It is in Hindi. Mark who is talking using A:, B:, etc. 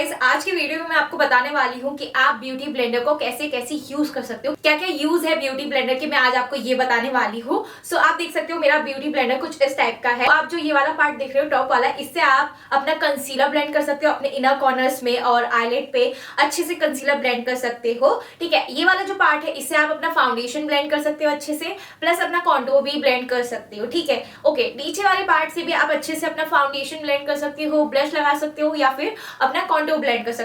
A: गाइस, आज की वीडियो में मैं आपको बताने वाली हूँ कि आप ब्यूटी ब्लेंडर को कैसे कैसे यूज कर सकते हो, क्या क्या यूज है ब्यूटी ब्लेंडर की, मैं आज आपको ये बताने वाली हूँ। सो आप देख सकते हो मेरा ब्यूटी ब्लेंडर कुछ इस टाइप का है। आप जो ये वाला पार्ट देख रहे हो टॉप वाला, इससे आप अपना कंसीलर ब्लेंड कर सकते हो अपने इनर कॉर्नर्स में और आईलेट पे अच्छे से कंसीलर ब्लेंड कर सकते हो। ठीक है, ये वाला जो पार्ट है इससे आप अपना फाउंडेशन ब्लेंड कर सकते हो अच्छे से, प्लस अपना कॉन्टूर भी ब्लेंड कर सकते हो। ठीक है, ओके, नीचे वाले पार्ट से भी आप अच्छे से अपना फाउंडेशन ब्लेंड कर सकते हो, ब्लश लगा सकते हो या फिर अपना कॉन्टूर ब्लेंड कर सकते हो।